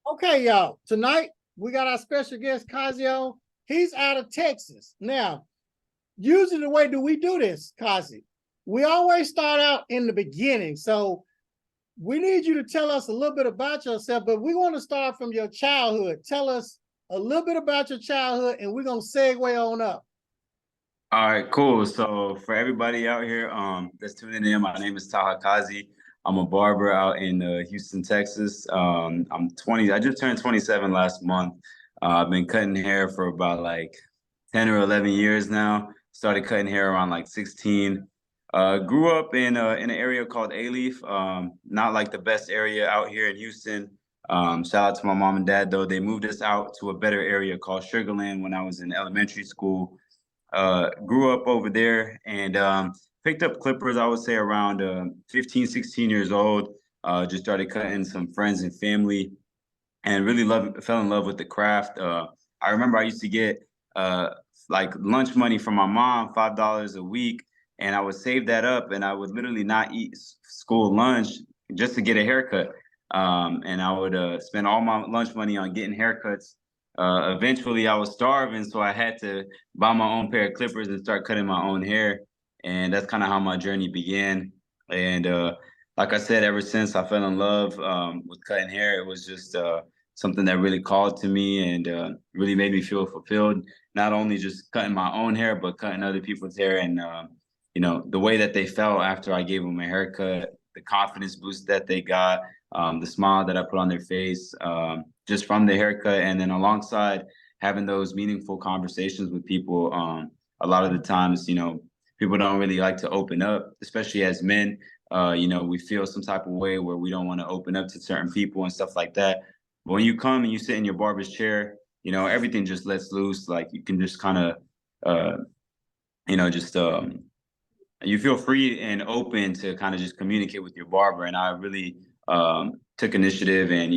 Okay, y'all. Tonight we got our special guest Kazi. He's out of Texas. Now, usually the way do we do this, Kazi? We always start out in the beginning. So we need you to tell us a little bit about yourself, but we want to start from your childhood. Tell us a little bit about your childhood, and we're gonna segue on up. All right, cool. So for everybody out here that's tuning in, my name is Kazi. I'm a barber out in Houston, Texas. I'm 20. I just turned 27 last month. I've been cutting hair for about like 10 or 11 years now. Started cutting hair around like 16. Grew up in an area called A-Leaf. Not like the best area out here in Houston. Shout out to my mom and dad though. They moved us out to a better area called Sugarland when I was in elementary school. Grew up over there and picked up clippers, I would say around 15, 16 years old. Just started cutting some friends and family and really fell in love with the craft. I remember I used to get like lunch money from my mom, $5 a week, and I would save that up and I would literally not eat school lunch just to get a haircut. And I would spend all my lunch money on getting haircuts. Eventually, I was starving, so I had to buy my own pair of clippers and start cutting my own hair. And that's kind of how my journey began. And like I said, ever since I fell in love with cutting hair, it was just something that really called to me and really made me feel fulfilled. Not only just cutting my own hair, but cutting other people's hair, and the way that they felt after I gave them a haircut, the confidence boost that they got, the smile that I put on their face, just from the haircut, and then alongside having those meaningful conversations with people. A lot of the times, people don't really like to open up, especially as men. We feel some type of way where we don't want to open up to certain people and stuff like that. But when you come and you sit in your barber's chair, everything just lets loose. Like you can just kind of, just you feel free and open to kind of just communicate with your barber. And I really took initiative and,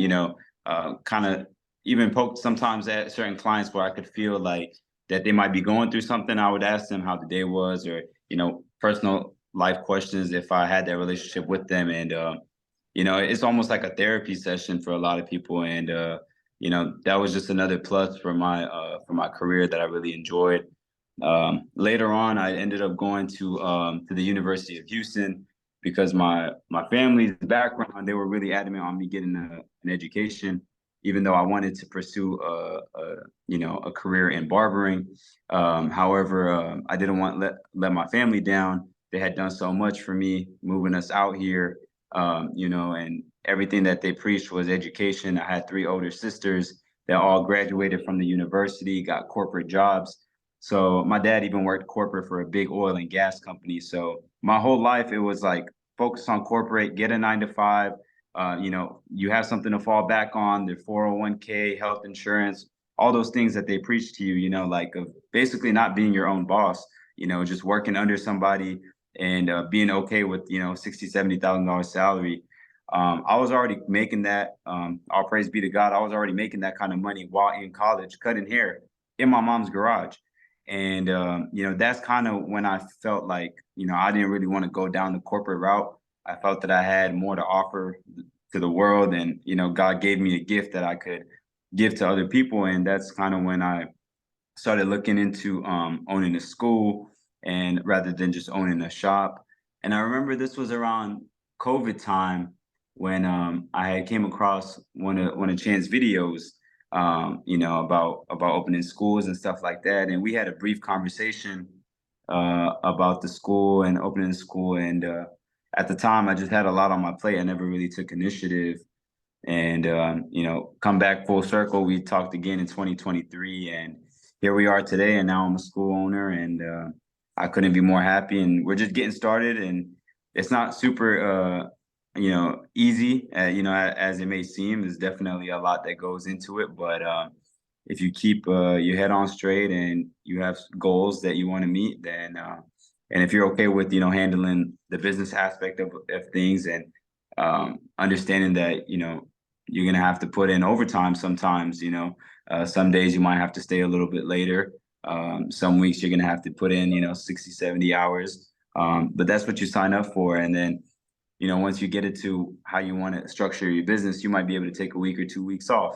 kind of even poked sometimes at certain clients where I could feel like that they might be going through something. I would ask them how the day was, or, personal life questions if I had that relationship with them. And, it's almost like a therapy session for a lot of people. And, that was just another plus for my career that I really enjoyed. Later on, I ended up going to the University of Houston because my family's background, they were really adamant on me getting an education, even though I wanted to pursue a career in barbering. However, I didn't want to let my family down. They had done so much for me, moving us out here, and everything that they preached was education. I had three older sisters that all graduated from the university, got corporate jobs. So my dad even worked corporate for a big oil and gas company. So my whole life, it was like focus on corporate, get a 9 to 5. You have something to fall back on, their 401k, health insurance, all those things that they preach to you, like basically not being your own boss, just working under somebody and being okay with, $60,000, $70,000 salary. I was already making that, all praise be to God. I was already making that kind of money while in college, cutting hair in my mom's garage. And, that's kind of when I felt like, I didn't really want to go down the corporate route. I felt that I had more to offer to the world. And, God gave me a gift that I could give to other people. And that's kind of when I started looking into owning a school and rather than just owning a shop. And I remember this was around COVID time when I had came across one of Chan's videos, about opening schools and stuff like that. And we had a brief conversation about the school and opening the school. And at the time, I just had a lot on my plate. I never really took initiative. And come back full circle. We talked again in 2023, and here we are today. And now I'm a school owner, and I couldn't be more happy. And we're just getting started, and it's not super easy, as it may seem. There's definitely a lot that goes into it, but if you keep your head on straight and you have goals that you want to meet, then and if you're okay with handling the business aspect of things, and understanding that you're gonna have to put in overtime sometimes. Some days you might have to stay a little bit later. Some weeks you're gonna have to put in 60, 70 hours, but that's what you sign up for. And then you know, once you get into how you want to structure your business, you might be able to take a week or 2 weeks off,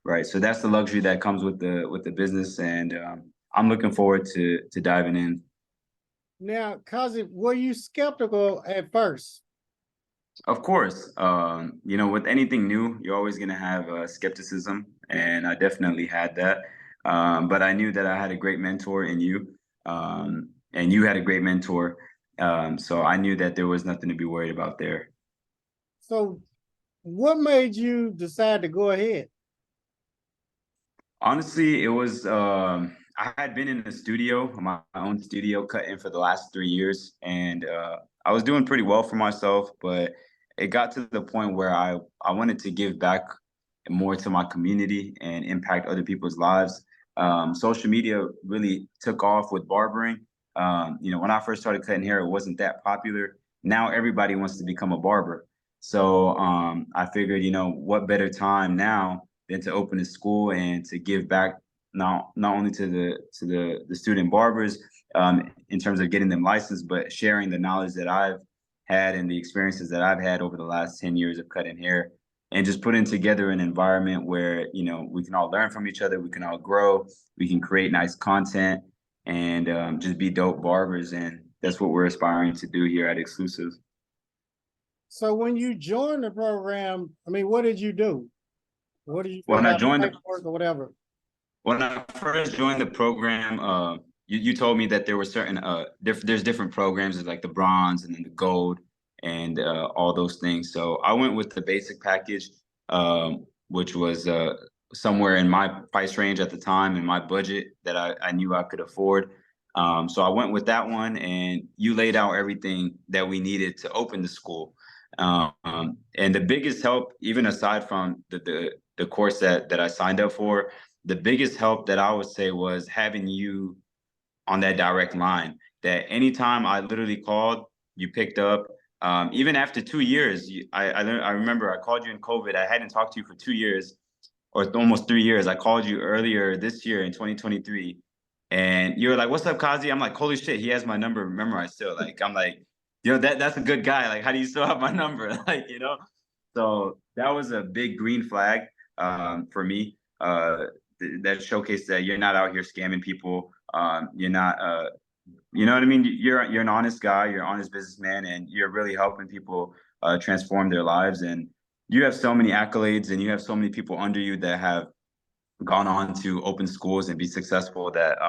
right? So that's the luxury that comes with the business, and I'm looking forward to diving in. Now, Kazi, were you skeptical at first? Of course, you know, with anything new, you're always going to have skepticism, and I definitely had that. But I knew that I had a great mentor in you, and you had a great mentor. So I knew that there was nothing to be worried about there. So, what made you decide to go ahead? Honestly, it was I had been in a studio, my own studio, cutting for the last 3 years, and I was doing pretty well for myself. But it got to the point where I wanted to give back more to my community and impact other people's lives. Social media really took off with barbering. You know, when I first started cutting hair, it wasn't that popular. Now everybody wants to become a barber. So I figured, you know, what better time now than to open a school and to give back not only to the student barbers in terms of getting them licensed, but sharing the knowledge that I've had and the experiences that I've had over the last 10 years of cutting hair, and just putting together an environment where, you know, we can all learn from each other, we can all grow, we can create nice content, and just be dope barbers. And that's what we're aspiring to do here at Exclusive. So, when you joined the program, I mean, what did you do? What did you fill When I out joined the paperwork or whatever? When I first joined the program, you told me that there were certain there's different programs like the bronze and then the gold and all those things. So I went with the basic package, which was somewhere in my price range at the time and my budget that I knew I could afford. So I went with that one, and you laid out everything that we needed to open the school. And the biggest help, even aside from the course that I signed up for, the biggest help that I would say was having you on that direct line. That anytime I literally called, you picked up. Even after 2 years, I remember I called you in COVID. I hadn't talked to you for 2 years or almost 3 years. I called you earlier this year in 2023, and you were like, "What's up, Kazi?" I'm like, "Holy shit, he has my number memorized still." Like, I'm like, you know, that's a good guy. Like, how do you still have my number? Like, you know. So that was a big green flag for me. That showcased that you're not out here scamming people. You're not, you know what I mean? You're an honest guy. You're an honest businessman, and you're really helping people transform their lives. And you have so many accolades, and you have so many people under you that have gone on to open schools and be successful. That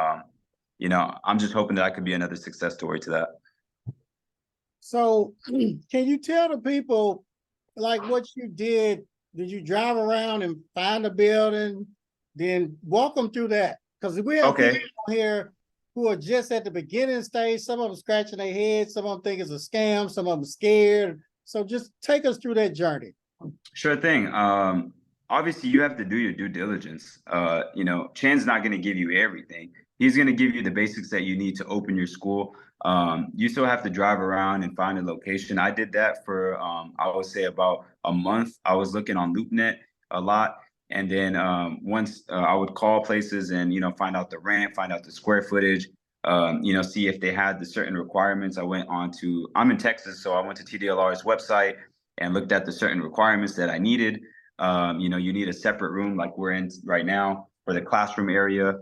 you know, I'm just hoping that I could be another success story to that. So, can you tell the people like what you did? Did you drive around and find a building? Then walk them through that, because we have Okay. people here who are just at the beginning stage. Some of them scratching their heads. Some of them think it's a scam. Some of them scared. So just take us through that journey. Sure thing. Obviously, you have to do your due diligence. You know, Chan's not going to give you everything. He's going to give you the basics that you need to open your school. You still have to drive around and find a location. I did that for, I would say, about a month. I was looking on LoopNet a lot. And then once I would call places and, you know, find out the rent, find out the square footage, you know, see if they had the certain requirements. I'm in Texas, so I went to TDLR's website and looked at the certain requirements that I needed. You know, you need a separate room like we're in right now for the classroom area.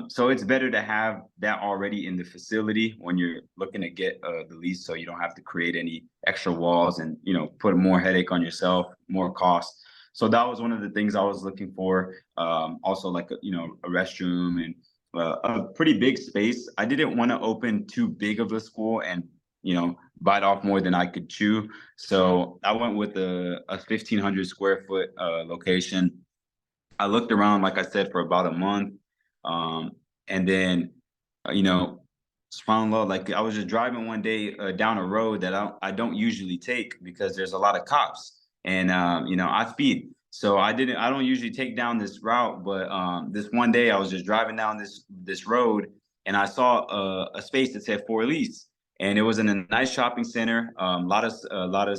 So it's better to have that already in the facility when you're looking to get the lease, so you don't have to create any extra walls and, you know, put more headache on yourself, more cost. So that was one of the things I was looking for. Also, like, you know, a restroom and a pretty big space. I didn't want to open too big of a school and, you know, bite off more than I could chew. So I went with a 1,500 square foot location. I looked around, like I said, for about a month. And then, you know, subhanAllah, like I was just driving one day down a road that I don't usually take because there's a lot of cops, and you know, I speed. So I don't usually take down this route, but this one day I was just driving down this road, and I saw a space that said for lease, and it was in a nice shopping center. A lot of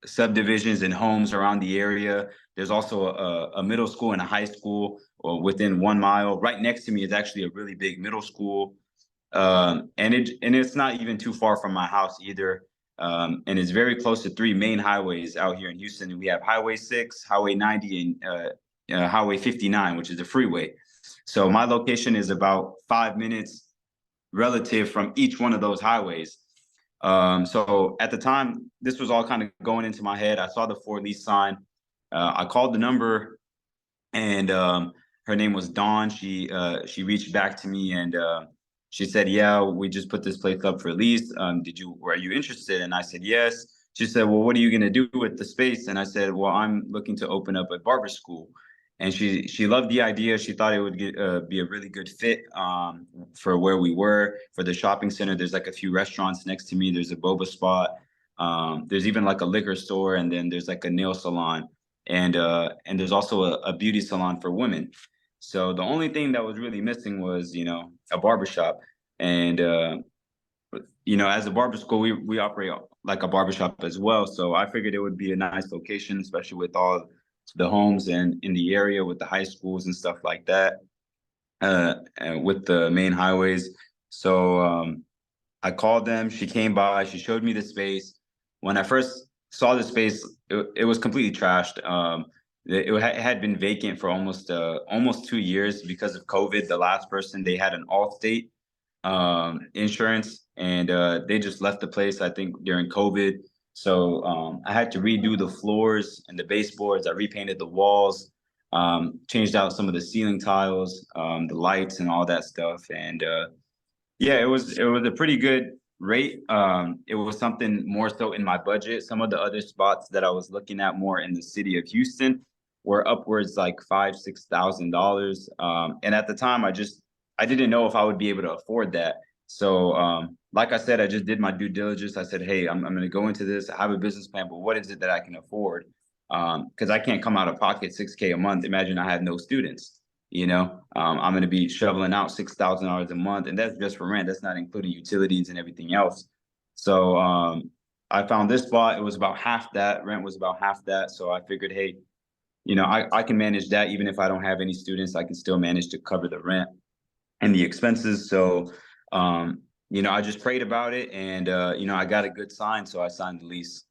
subdivisions and homes around the area. There's also a middle school and a high school within 1 mile. Right next to me is actually a really big middle school, and it's not even too far from my house either. And it's very close to three main highways out here in Houston. We have Highway 6, Highway 90, and Highway 59, which is the freeway. So my location is about 5 minutes relative from each one of those highways. So at the time, this was all kind of going into my head. I saw the for lease sign. I called the number, and her name was Dawn. She reached back to me, and she said, "Yeah, we just put this place up for lease. Were you interested?" And I said, "Yes." She said, "Well, what are you gonna do with the space?" And I said, "Well, I'm looking to open up a barber school." And she loved the idea. She thought it would be a really good fit for where we were, for the shopping center. There's like a few restaurants next to me. There's a boba spot. There's even like a liquor store, and then there's like a nail salon, and there's also a beauty salon for women. So the only thing that was really missing was, a barbershop. And as a barber school, we operate like a barbershop as well. So I figured it would be a nice location, especially with all the homes and in the area with the high schools and stuff like that, and with the main highways. So I called them. She came by. She showed me the space. When I first saw the space, it was completely trashed. It had been vacant for almost 2 years because of COVID. The last person, they had an Allstate insurance, and they just left the place, I think, during COVID. So I had to redo the floors and the baseboards. I repainted the walls, changed out some of the ceiling tiles, the lights, and all that stuff. And yeah, it was a pretty good rate. It was something more so in my budget. Some of the other spots that I was looking at more in the city of Houston were upwards like $5,000-6,000. And at the time, I didn't know if I would be able to afford that. So like I said, I just did my due diligence. I said, hey, I'm going to go into this. I have a business plan, but what is it that I can afford? Because I can't come out of pocket $6K a month. Imagine I had no students. I'm going to be shoveling out $6,000 a month, and that's just for rent. That's not including utilities and everything else. So I found this spot. It was about half that. Rent was about half that. So I figured, hey, I can manage that. Even if I don't have any students, I can still manage to cover the rent and the expenses. So I just prayed about it, and I got a good sign, so I signed the lease.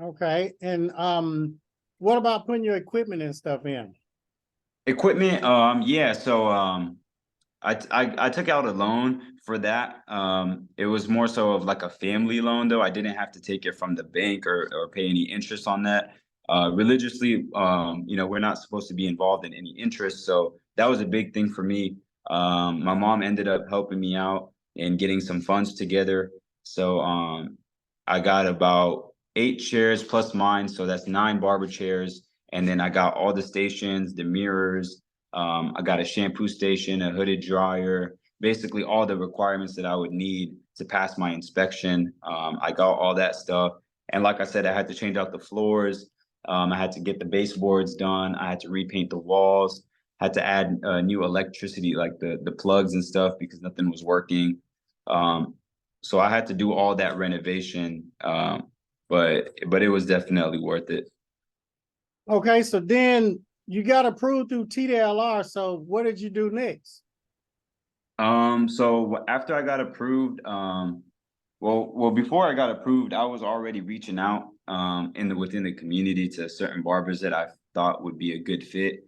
Okay. And what about putting your equipment and stuff in? Equipment, yeah. So I took out a loan for that. It was more so of like a family loan, though. I didn't have to take it from the bank or pay any interest on that. Religiously, we're not supposed to be involved in any interest, so that was a big thing for me. My mom ended up helping me out and getting some funds together. So I got about 8 chairs plus mine, so that's 9 barber chairs. And then I got all the stations, the mirrors. I got a shampoo station, a hooded dryer, basically all the requirements that I would need to pass my inspection. I got all that stuff. And like I said, I had to change out the floors. I had to get the baseboards done. I had to repaint the walls. Had to add new electricity, like the plugs and stuff, because nothing was working. So I had to do all that renovation, but it was definitely worth it. Okay, so then you got approved through TDLR. So what did you do next? So after I got approved, well, before I got approved, I was already reaching out within the community to certain barbers that I thought would be a good fit.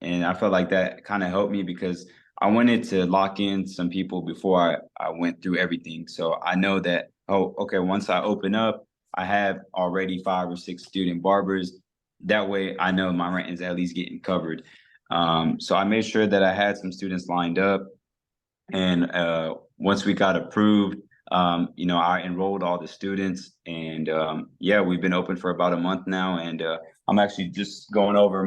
And I felt like that kind of helped me because I wanted to lock in some people before I went through everything. So I know that, oh, okay, once I open up, I have already 5 or 6 student barbers. That way I know my rent is at least getting covered. So I made sure that I had some students lined up. And once we got approved, I enrolled all the students. And yeah, we've been open for about a month now. And I'm actually just going over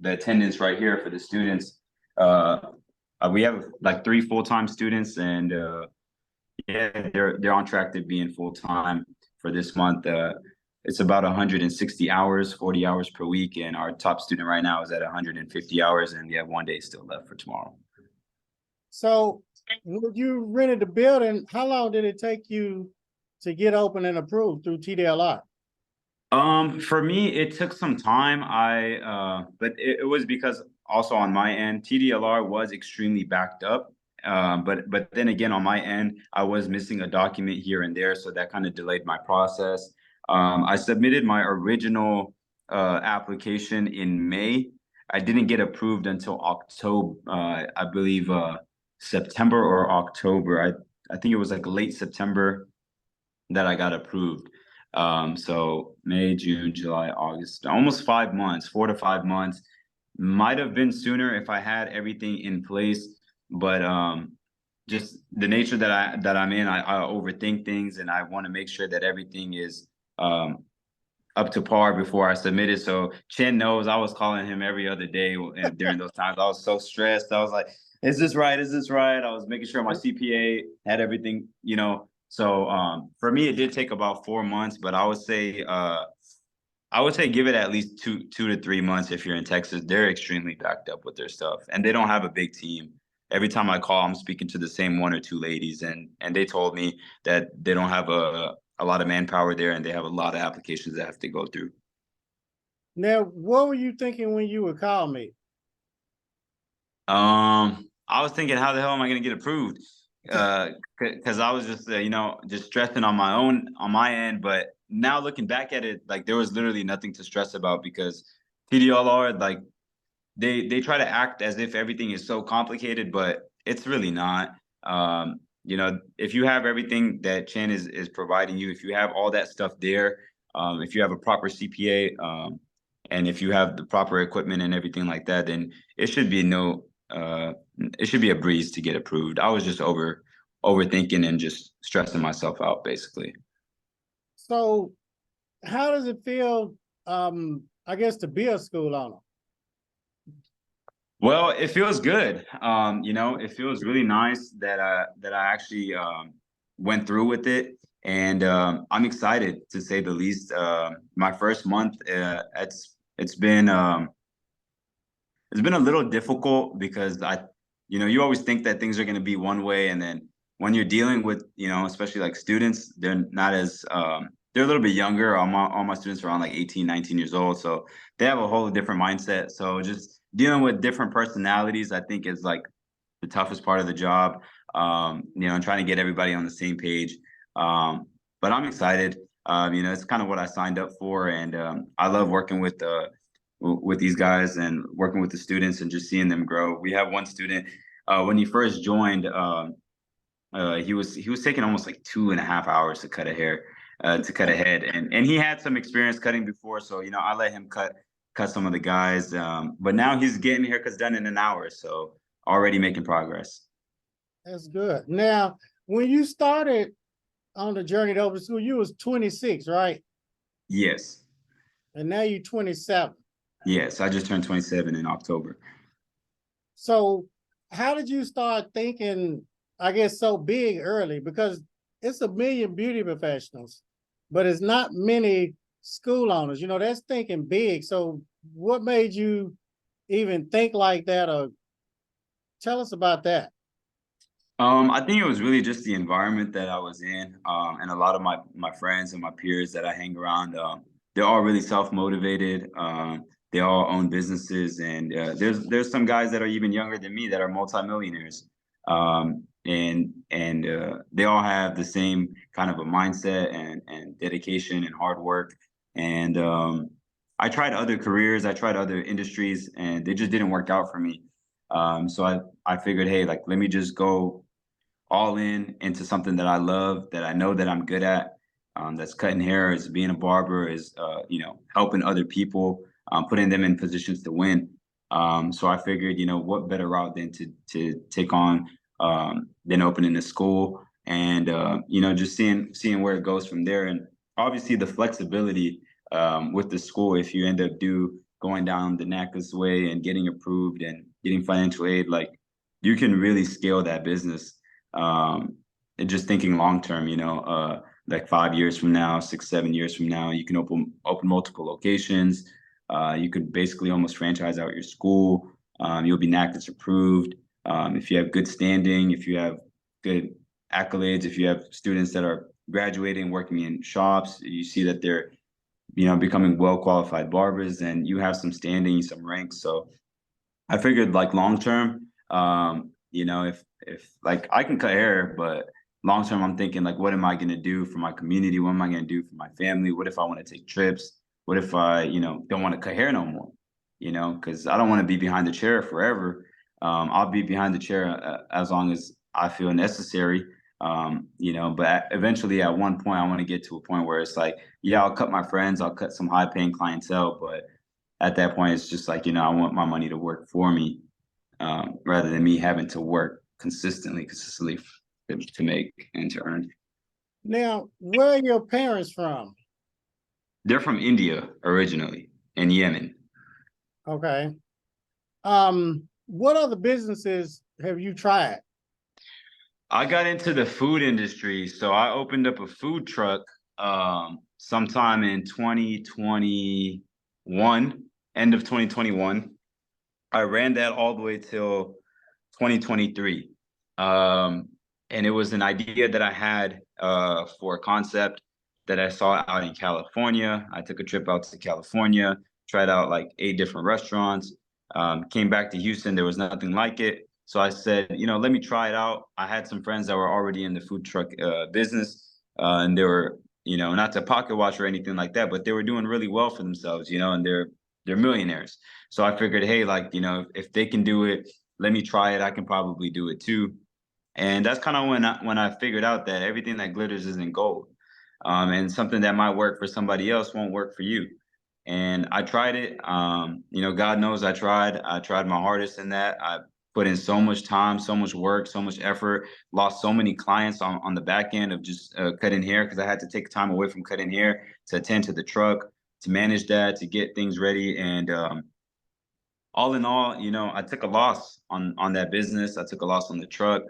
the attendance right here for the students. We have like 3 full-time students, and yeah, they're on track to being full-time for this month. It's about 160 hours, 40 hours per week, and our top student right now is at 150 hours, and we have 1 day still left for tomorrow. So when you rented the building, how long did it take you to get open and approved through TDLR? For me, it took some time. But it was because also on my end, TDLR was extremely backed up. But then again, on my end, I was missing a document here and there, so that kind of delayed my process. I submitted my original application in May. I didn't get approved until October, I believe September or October. I think it was like late September that I got approved. So May, June, July, August, almost 5 months, 4 to 5 months. Might have been sooner if I had everything in place, but just the nature that I'm in, I overthink things and I want to make sure that everything is up to par before I submit it. So Chen knows I was calling him every other day during those times. I was so stressed. I was like, is this right? Is this right? I was making sure my CPA had everything, you know. So for me, it did take about 4 months, but I would say give it at least two to 3 months if you're in Texas. They're extremely backed up with their stuff, and they don't have a big team. Every time I call, I'm speaking to the same one or two ladies, and they told me that they don't have a lot of manpower there, and they have a lot of applications that have to go through. Now, what were you thinking when you would call me? I was thinking, how the hell am I going to get approved? Because I was just just stressing on my end. But now looking back at it, like there was literally nothing to stress about because TDLR, like they try to act as if everything is so complicated, but it's really not. If you have everything that Chen is providing you, if you have all that stuff there, if you have a proper CPA, and if you have the proper equipment and everything like that, then it should be it should be a breeze to get approved. I was just overthinking and just stressing myself out, basically. So how does it feel, I guess, to be a school owner? Well, it feels good. It feels really nice that I actually went through with it, and I'm excited to say the least. My first month, it's been a little difficult because you always think that things are going to be one way, and then when you're dealing with, especially like students, they're not as they're a little bit younger. All my students are around like 18, 19 years old, so they have a whole different mindset. So just dealing with different personalities, I think, is like the toughest part of the job. And trying to get everybody on the same page. But I'm excited. It's kind of what I signed up for, and I love working with these guys and working with the students and just seeing them grow. We have one student when he first joined. He was taking almost like 2.5 hours to cut a hair, to cut a head, and he had some experience cutting before, so I let him cut some of the guys. But now he's getting haircuts done in an hour, so already making progress. That's good. Now, when you started on the journey to open school, you was 26, right? Yes. And now you're 27. Yes, I just turned 27 in October. So how did you start thinking, I guess, so big early? Because it's 1 million beauty professionals, but it's not many school owners. That's thinking big. So what made you even think like that? Or tell us about that. I think it was really just the environment that I was in, and a lot of my friends and my peers that I hang around. They're all really self-motivated. They all own businesses, and there's some guys that are even younger than me that are multimillionaires. And they all have the same kind of a mindset and dedication and hard work. And I tried other careers, I tried other industries, and they just didn't work out for me. So I figured, hey, like, let me just go all into something that I love, that I know that I'm good at. That's cutting hair, is being a barber, is helping other people, putting them in positions to win. So I figured, what better route than to take on than opening a school, and just seeing where it goes from there. And obviously the flexibility with the school, if you end up going down the NACA's way and getting approved and getting financial aid, like, you can really scale that business. And just thinking long term, like 5 years from now, 6, 7 years from now, you can open multiple locations. You could basically almost franchise out your school. You'll be NACA's approved. If you have good standing, if you have good accolades, if you have students that are graduating, working in shops, you see that they're, becoming well-qualified barbers, and you have some standing, some ranks. So I figured, like, long term, You know, if like I can cut hair, but long term, I'm thinking like, what am I going to do for my community? What am I going to do for my family? What if I want to take trips? What if I, don't want to cut hair no more? Because I don't want to be behind the chair forever. I'll be behind the chair as long as I feel necessary. But eventually at one point, I want to get to a point where it's like, yeah, I'll cut my friends, I'll cut some high paying clientele, but at that point, it's just like, I want my money to work for me, rather than me having to work consistently to make and to earn. Now, where are your parents from? They're from India originally, and Yemen. Okay. What other businesses have you tried? I got into the food industry, so I opened up a food truck sometime in 2021, end of 2021. I ran that all the way till 2023. And it was an idea that I had for a concept that I saw out in California. I took a trip out to California, tried out like 8 different restaurants, came back to Houston. There was nothing like it. So I said, let me try it out. I had some friends that were already in the food truck business, and they were, not to pocket watch or anything like that, but they were doing really well for themselves, and they're millionaires. So I figured, hey, like, if they can do it, let me try it. I can probably do it too. And that's kind of when I figured out that everything that glitters isn't gold. And something that might work for somebody else won't work for you. And I tried it. God knows I tried. I tried my hardest in that. I put in so much time, so much work, so much effort, lost so many clients on the back end of just cutting hair, because I had to take time away from cutting hair to attend to the truck, to manage that, to get things ready. And all in all, I took a loss on that business. I took a loss on the truck.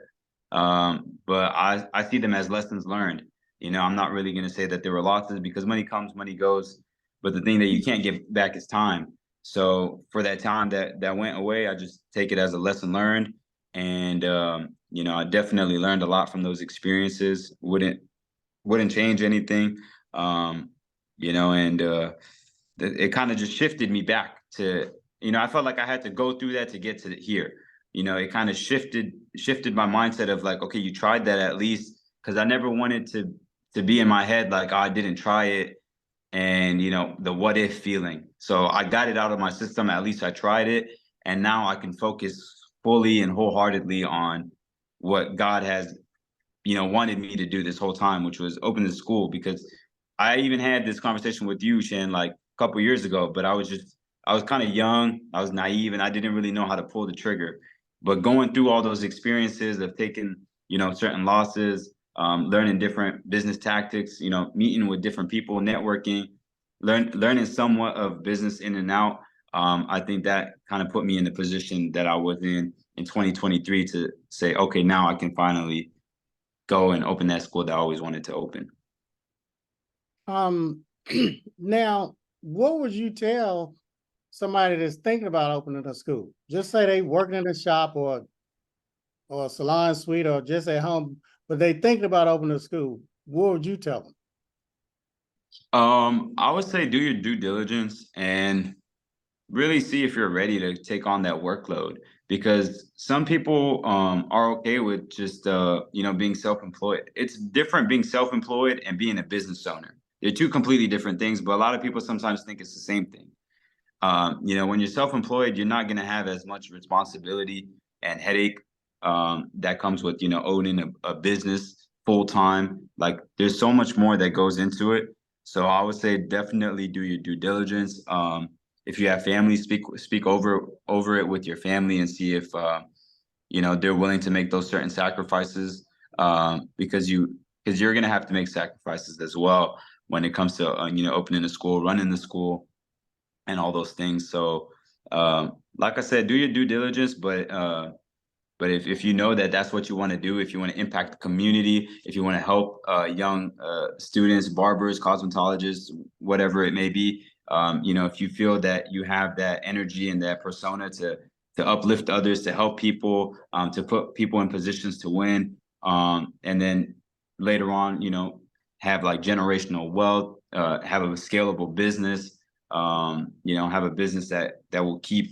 But I see them as lessons learned. I'm not really going to say that there were losses, because money comes, money goes. But the thing that you can't get back is time. So for that time that went away, I just take it as a lesson learned. And, I definitely learned a lot from those experiences. Wouldn't change anything. And it kind of just shifted me back to, I felt like I had to go through that to get to here. It kind of shifted my mindset of like, okay, you tried that at least, because I never wanted to be in my head like, oh, I didn't try it, and the what if feeling. So I got it out of my system. At least I tried it, and now I can focus fully and wholeheartedly on what God has wanted me to do this whole time, which was open the school. Because I even had this conversation with you, Shan, like a couple years ago, but I was kind of young, I was naive, and I didn't really know how to pull the trigger. But going through all those experiences of taking, certain losses, learning different business tactics, meeting with different people, networking, learning somewhat of business in and out. I think that kind of put me in the position that I was in 2023 to say, okay, now I can finally go and open that school that I always wanted to open. Now, what would you tell somebody that's thinking about opening a school? Just say they working in a shop or a salon suite or just at home, but they thinking about opening a school. What would you tell them? I would say do your due diligence and really see if you're ready to take on that workload, because some people are okay with just being self-employed. It's different being self-employed and being a business owner. They're two completely different things, but a lot of people sometimes think it's the same thing. When you're self-employed, you're not going to have as much responsibility and headache that comes with owning a business full time. Like there's so much more that goes into it. So I would say definitely do your due diligence. If you have family, speak over it with your family and see if they're willing to make those certain sacrifices, because you're gonna have to make sacrifices as well when it comes to opening a school, running the school, and all those things. So like I said, do your due diligence, but if you know that that's what you want to do, if you want to impact the community, if you want to help young students, barbers, cosmetologists, whatever it may be, if you feel that you have that energy and that persona to uplift others, to help people, to put people in positions to win, and then later on, have like generational wealth, have a scalable business, have a business that will keep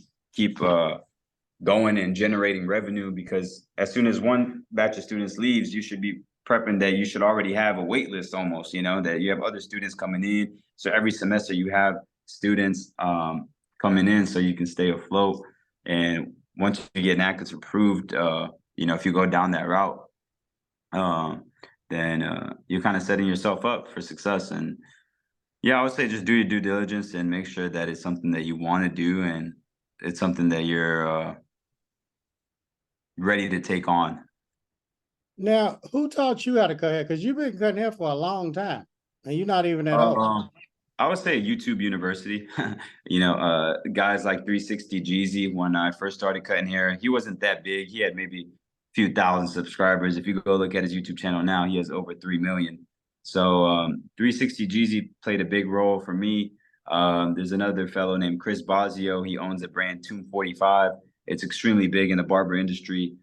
going and generating revenue, because as soon as one batch of students leaves, you should be prepping that you should already have a wait list almost, you know, that you have other students coming in. So every semester you have students coming in so you can stay afloat. And once you get NACA's approved, you know, if you go down that route, then you're kind of setting yourself up for success. And yeah, I would say just do your due diligence and make sure that it's something that you want to do and it's something that you're ready to take on. Now, who taught you how to cut hair? Because you've been cutting hair for a long time, and you're not even that old. I would say YouTube University. You know, guys like 360 Jeezy, when I first started cutting hair, he wasn't that big. He had maybe a few thousand subscribers. If you go look at his YouTube channel now, he has over 3 million. So 360 Jeezy played a big role for me. There's another fellow named Chris Bosio. He owns a brand, Tomb 45. It's extremely big in the barber industry.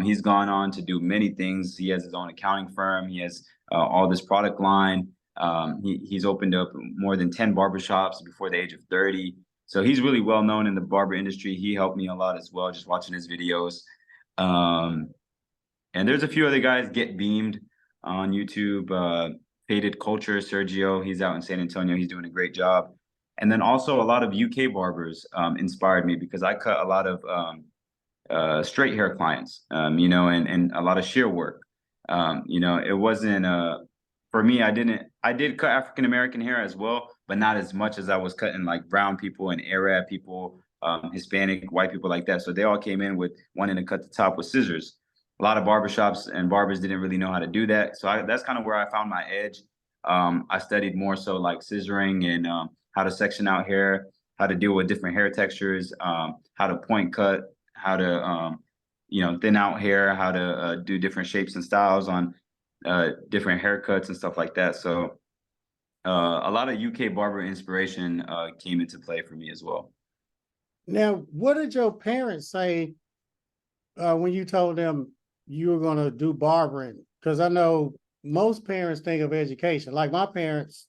He's gone on to do many things. He has his own accounting firm. He has all this product line. He's opened up more than 10 barbershops before the age of 30. So he's really well known in the barber industry. He helped me a lot as well, just watching his videos. And there's a few other guys, Get Beamed on YouTube, Faded Culture, Sergio, he's out in San Antonio. He's doing a great job. And then also a lot of UK barbers inspired me, because I cut a lot of straight hair clients, you know, and a lot of shear work. You know, it wasn't for me, I did cut African American hair as well, but not as much as I was cutting like brown people and Arab people, Hispanic, white people like that. So they all came in with wanting to cut the top with scissors. A lot of barbershops and barbers didn't really know how to do that. So that's kind of where I found my edge. I studied more so like scissoring and how to section out hair, how to deal with different hair textures, how to point cut, how to you know, thin out hair, how to do different shapes and styles on different haircuts and stuff like that. So a lot of UK barber inspiration came into play for me as well. Now, what did your parents say when you told them you were going to do barbering? Because I know most parents think of education. Like my parents,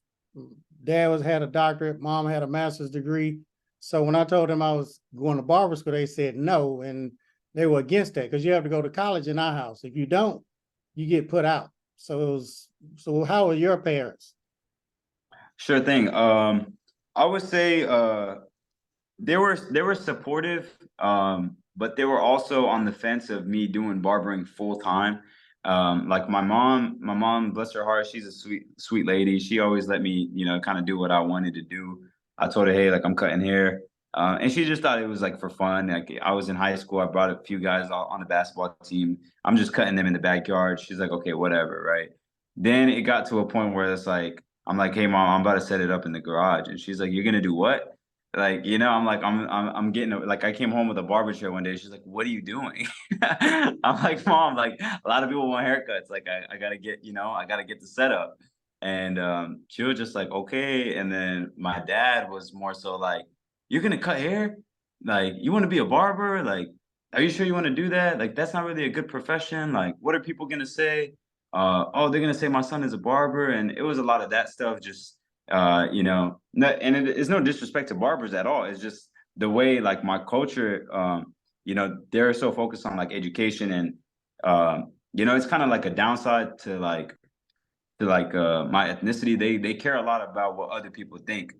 dad had a doctorate, mom had a master's degree. So when I told them I was going to barber school, they said no, and they were against that because you have to go to college in our house. If you don't, you get put out. So how are your parents? Sure thing. I would say they were supportive, but they were also on the fence of me doing barbering full time. Like my mom, bless her heart, she's a sweet lady. She always let me, you know, kind of do what I wanted to do. I told her, hey, like I'm cutting hair. And she just thought it was like for fun. Like I was in high school, I brought a few guys on the basketball team. I'm just cutting them in the backyard. She's like, okay, whatever, right? Then it got to a point where it's like, I'm like, hey mom, I'm about to set it up in the garage. And she's like, you're gonna do what? Like, you know, I'm like, I'm getting like, I came home with a barber chair one day. She's like, what are you doing? I'm like, mom, like a lot of people want haircuts. Like I gotta get, you know, I gotta get the setup. And she was just like, okay. And then my dad was more so like, you're gonna cut hair? Like, you want to be a barber? Like, are you sure you want to do that? Like, that's not really a good profession. Like, what are people gonna say? Oh, they're gonna say my son is a barber. And it was a lot of that stuff, just you know, and it is no disrespect to barbers at all. It's just the way like my culture, you know, they're so focused on like education and you know, it's kind of like a downside to my ethnicity. They care a lot about what other people think.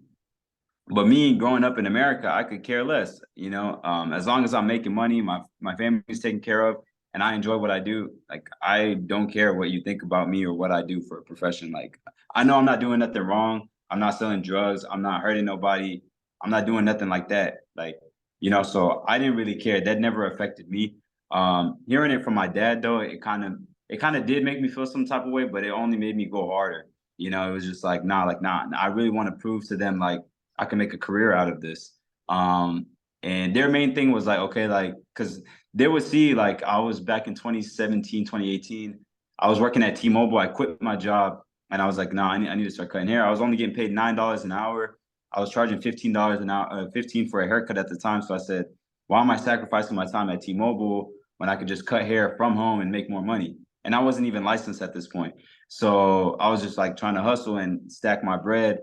But me growing up in America, I could care less, you know, as long as I'm making money, my family's taken care of, and I enjoy what I do. Like, I don't care what you think about me or what I do for a profession. Like, I know I'm not doing nothing wrong. I'm not selling drugs. I'm not hurting nobody. I'm not doing nothing like that. Like, you know, so I didn't really care. That never affected me. Hearing it from my dad though, it kind of did make me feel some type of way, but it only made me go harder. You know, it was just like, nah, I really want to prove to them like I can make a career out of this. And their main thing was like, okay, like, because they would see, like, I was back in 2017, 2018, I was working at T-Mobile. I quit my job and I was like, nah, I need to start cutting hair. I was only getting paid $9 an hour. I was charging $15 an hour, 15 for a haircut at the time. So I said, why am I sacrificing my time at T-Mobile when I could just cut hair from home and make more money? And I wasn't even licensed at this point. So I was just like trying to hustle and stack my bread.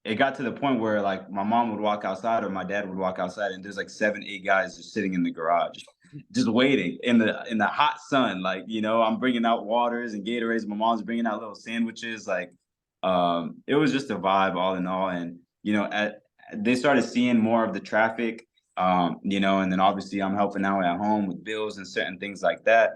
It got to the point where like my mom would walk outside or my dad would walk outside and there's like 7, 8 guys just sitting in the garage. just waiting in the hot sun. Like, you know, I'm bringing out waters and Gatorades. My mom's bringing out little sandwiches. Like, it was just a vibe all in all. And, you know, they started seeing more of the traffic, you know, and then obviously I'm helping out at home with bills and certain things like that.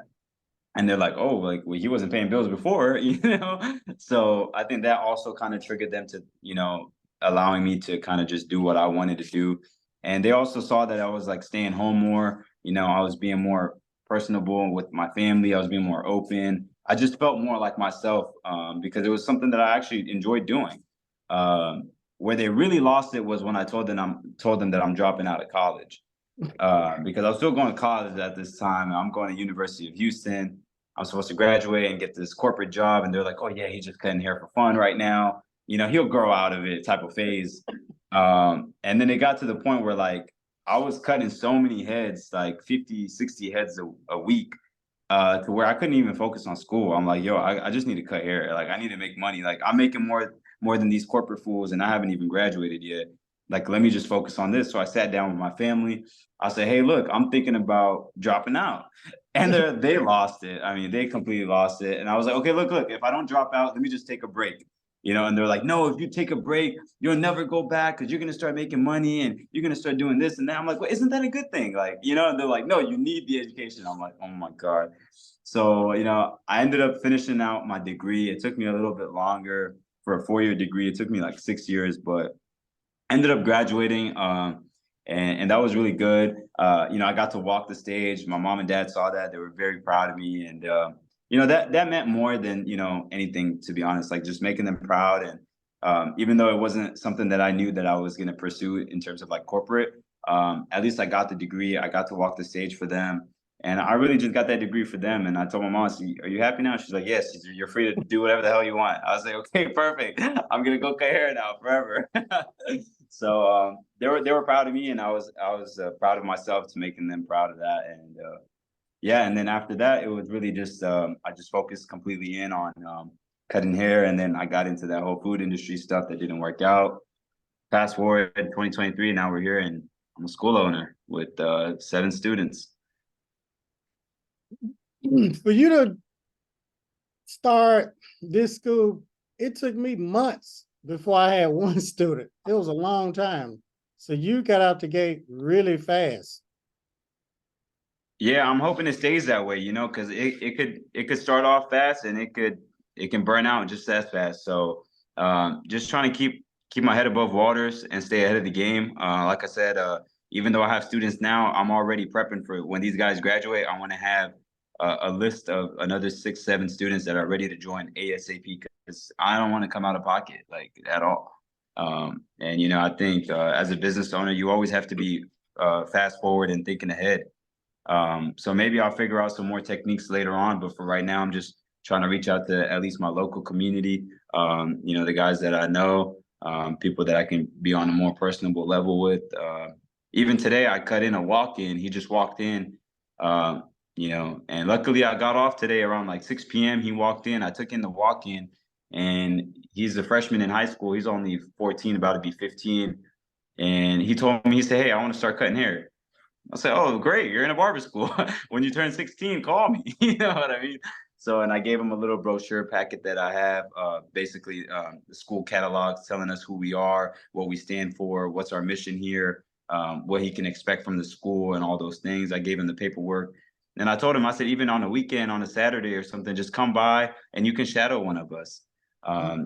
And they're like, oh, like, well, he wasn't paying bills before, you know? So I think that also kind of triggered them to, you know, allowing me to kind of just do what I wanted to do. And they also saw that I was like staying home more, you know, I was being more personable with my family. I was being more open. I just felt more like myself, because it was something that I actually enjoyed doing. Where they really lost it was when I told them that I'm dropping out of college. Because I was still going to college at this time. I'm going to University of Houston. I'm supposed to graduate and get this corporate job. And they're like, oh, yeah, he's just cutting hair for fun right now. You know, he'll grow out of it type of phase. And then it got to the point where like I was cutting so many heads, like 50, 60 heads a week, to where I couldn't even focus on school. I'm like, yo, I just need to cut hair. Like I need to make money. Like I'm making more than these corporate fools and I haven't even graduated yet. Like, let me just focus on this. So I sat down with my family. I said, hey, look, I'm thinking about dropping out. And they lost it. I mean, they completely lost it. And I was like, okay, look, if I don't drop out, let me just take a break. You know, and they're like, no, if you take a break, you'll never go back because you're going to start making money and you're going to start doing this and that. I'm like, well, isn't that a good thing? Like, you know, and they're like, no, you need the education. I'm like, oh my God. So, you know, I ended up finishing out my degree. It took me a little bit longer for a 4-year degree. It took me like 6 years, but ended up graduating, and that was really good. You know, I got to walk the stage. My mom and dad saw that. They were very proud of me. And, you know, that meant more than, you know, anything, to be honest, like just making them proud. And even though it wasn't something that I knew that I was going to pursue in terms of like corporate, at least I got the degree. I got to walk the stage for them. And I really just got that degree for them. And I told my mom, are you happy now? She's like, yes, you're free to do whatever the hell you want. I was like, okay, perfect. I'm going to go cut hair now forever. So they were proud of me, and I was proud of myself to making them proud of that. And yeah, and then after that, it was really just I just focused completely in on cutting hair, and then I got into that whole food industry stuff that didn't work out. Fast forward 2023, now we're here, and I'm a school owner with 7 students. For you to start this school, it took me months before I had one student. It was a long time. So you got out the gate really fast. Yeah, I'm hoping it stays that way, you know, because it could start off fast and it can burn out just as fast. So just trying to keep my head above waters and stay ahead of the game. Like I said, even though I have students now, I'm already prepping for when these guys graduate. I want to have a list of another 6, 7 students that are ready to join ASAP because I don't want to come out of pocket like at all. And you know, I think as a business owner, you always have to be fast forward and thinking ahead. So maybe I'll figure out some more techniques later on, but for right now, I'm just trying to reach out to at least my local community. You know, the guys that I know, people that I can be on a more personable level with. Even today, I cut in a walk-in. He just walked in, you know, and luckily I got off today around like 6 p.m. He walked in. I took in the walk-in, and he's a freshman in high school. He's only 14, about to be 15. And he told me, he said, hey, I want to start cutting hair. I said, oh, great, you're in a barber school. When you turn 16, call me. You know what I mean? So, and I gave him a little brochure packet that I have, basically the school catalogs telling us who we are, what we stand for, what's our mission here, what he can expect from the school and all those things. I gave him the paperwork. And I told him, I said, even on a weekend, on a Saturday or something, just come by and you can shadow one of us.